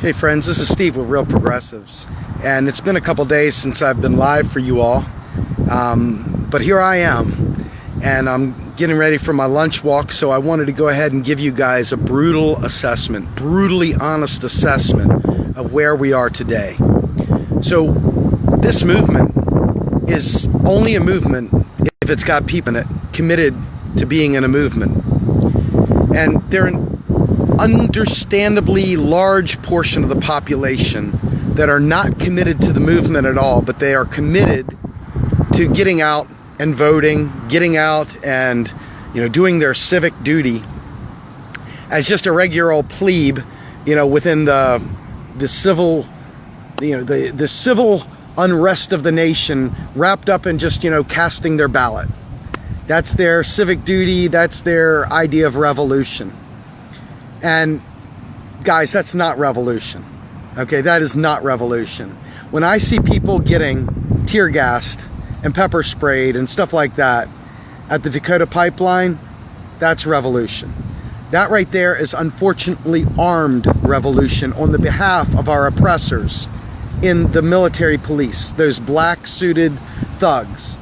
Hey friends, this is Steve with Real Progressives, and it's been a couple days since I've been live for you all, but here I am, and I'm getting ready for my lunch walk, so I wanted to go ahead and give you guys a brutal assessment, brutally honest assessment of where we are today. So this movement is only a movement if it's got people in it committed to being in a movement, and they're an understandably large portion of the population that are not committed to the movement at all, but they are committed to getting out and voting, getting out and doing their civic duty as just a regular old plebe, within the civil, the civil unrest of the nation, wrapped up in just casting their ballot. That's their civic duty. That's their idea of revolution. And guys, that's not revolution. Okay, that is not revolution. When I see people getting tear gassed and pepper sprayed and stuff like that at the Dakota pipeline, that's revolution. That right there is unfortunately armed revolution on the behalf of our oppressors in the military police, those black suited thugs.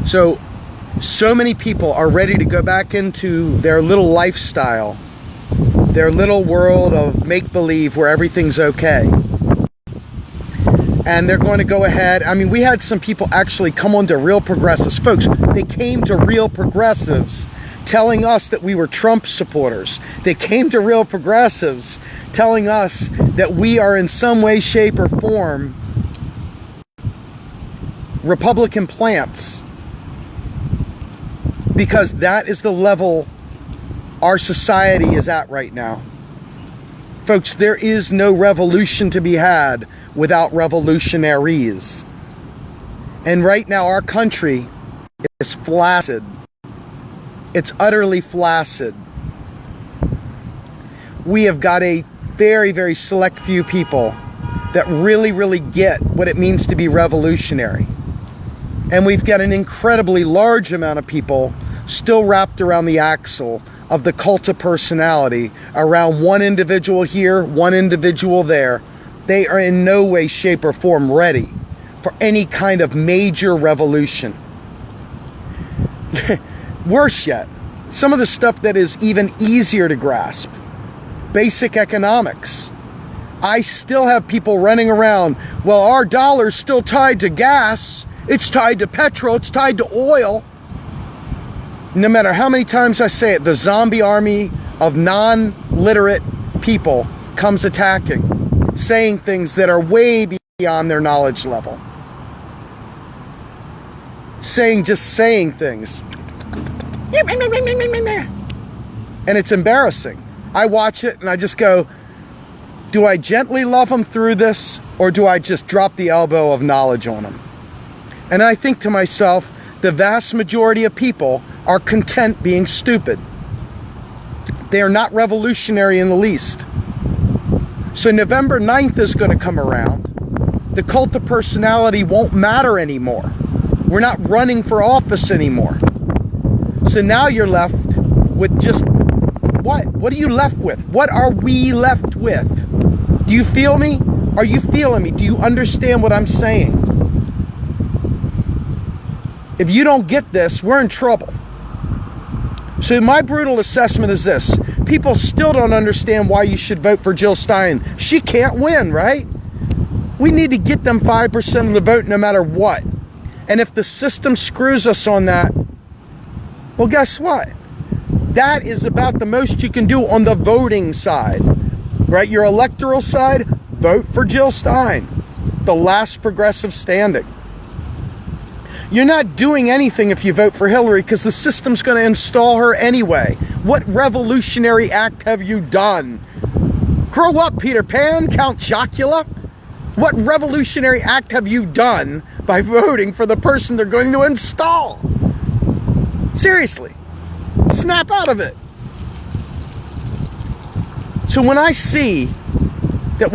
So many people are ready to go back into their little lifestyle, their little world of make-believe where everything's okay. And they're going to go ahead. I mean, we had some people actually come on to Real Progressives. Folks, they came to Real Progressives telling us that we were Trump supporters. They came to Real Progressives telling us that we are in some way, shape, or form Republican plants. Because that is the level our society is at right now. Folks, there is no revolution to be had without revolutionaries. And right now our country is flaccid. It's utterly flaccid. We have got a very, very select few people that really, really get what it means to be revolutionary. And we've got an incredibly large amount of people still wrapped around the axle of the cult of personality, around one individual here, one individual there. They are in no way, shape, or form ready for any kind of major revolution. Worse yet, some of the stuff that is even easier to grasp, basic economics. I still have people running around, well, our dollar's still tied to gas, it's tied to petrol, it's tied to oil. No matter how many times I say it, the zombie army of non-literate people comes attacking, saying things that are way beyond their knowledge level. Saying things. And it's embarrassing. I watch it and I just go, do I gently love them through this, or do I just drop the elbow of knowledge on them? And I think to myself, the vast majority of people are content being stupid. They are not revolutionary in the least. So November 9th is going to come around. The cult of personality won't matter anymore. We're not running for office anymore. So now you're left with just what? What are you left with? What are we left with? Do you feel me? Are you feeling me? Do you understand what I'm saying? If you don't get this, we're in trouble. So my brutal assessment is this. People still don't understand why you should vote for Jill Stein. She can't win, right? We need to get them 5% of the vote no matter what. And if the system screws us on that, well, guess what? That is about the most you can do on the voting side, right? Your electoral side, vote for Jill Stein, the last progressive standing. You're not doing anything if you vote for Hillary because the system's going to install her anyway. What revolutionary act have you done? Grow up, Peter Pan, Count Chocula. What revolutionary act have you done by voting for the person they're going to install? Seriously, snap out of it. So when I see that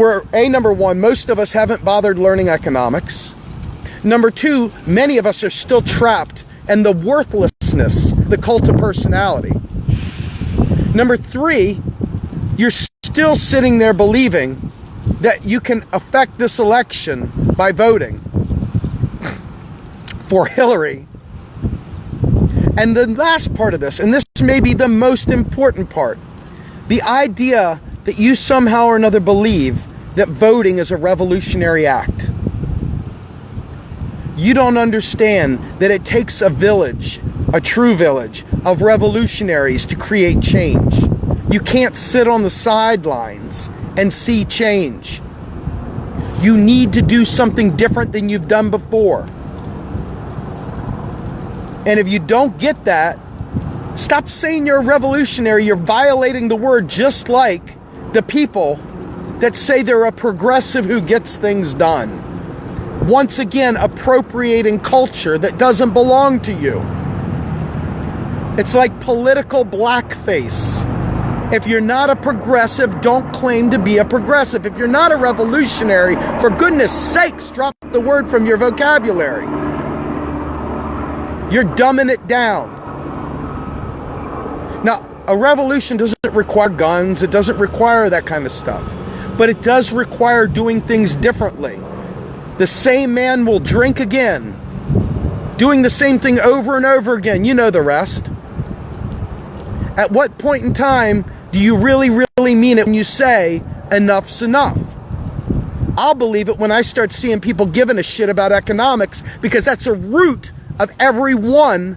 number one, most of us haven't bothered learning economics. Number two, many of us are still trapped in the worthlessness, the cult of personality. Number three, you're still sitting there believing that you can affect this election by voting for Hillary. And the last part of this, and this may be the most important part, the idea that you somehow or another believe that voting is a revolutionary act. You don't understand that it takes a village, a true village, of revolutionaries to create change. You can't sit on the sidelines and see change. You need to do something different than you've done before. And if you don't get that, stop saying you're a revolutionary. You're violating the word, just like the people that say they're a progressive who gets things done. Once again, appropriating culture that doesn't belong to you. It's like political blackface. If you're not a progressive, don't claim to be a progressive. If you're not a revolutionary, for goodness sakes, drop the word from your vocabulary. You're dumbing it down. Now, a revolution doesn't require guns. It doesn't require that kind of stuff. But it does require doing things differently. The same man will drink again, doing the same thing over and over again. You know the rest. At what point in time do you really mean it when you say enough's enough? I'll believe it when I start seeing people giving a shit about economics, because that's a root of every one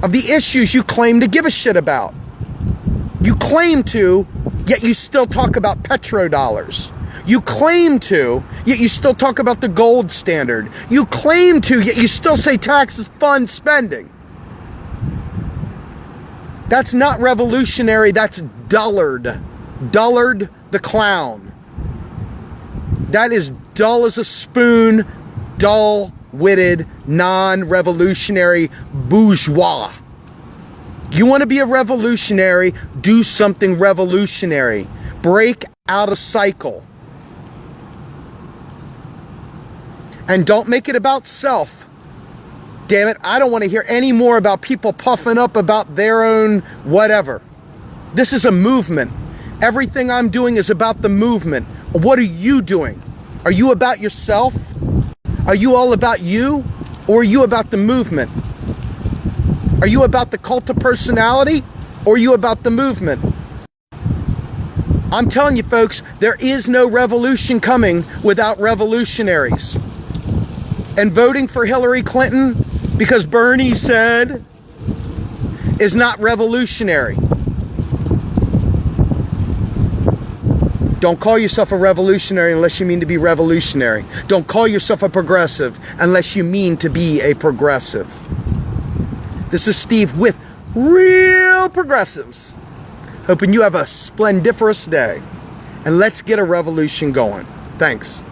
of the issues you claim to give a shit about. You claim to, yet you still talk about petrodollars. You claim to, yet you still talk about the gold standard. You claim to, yet you still say taxes fund spending. That's not revolutionary, that's dullard. Dullard the clown. That is dull as a spoon, dull-witted, non-revolutionary bourgeois. You want to be a revolutionary, do something revolutionary. Break out a cycle. And don't make it about self. Damn it, I don't want to hear any more about people puffing up about their own whatever. This is a movement. Everything I'm doing is about the movement. What are you doing? Are you about yourself? Are you all about you? Or are you about the movement? Are you about the cult of personality? Or are you about the movement? I'm telling you folks, there is no revolution coming without revolutionaries. And voting for Hillary Clinton because Bernie said is not revolutionary. Don't call yourself a revolutionary unless you mean to be revolutionary. Don't call yourself a progressive unless you mean to be a progressive. This is Steve with Real Progressives. Hoping you have a splendiferous day. And let's get a revolution going. Thanks.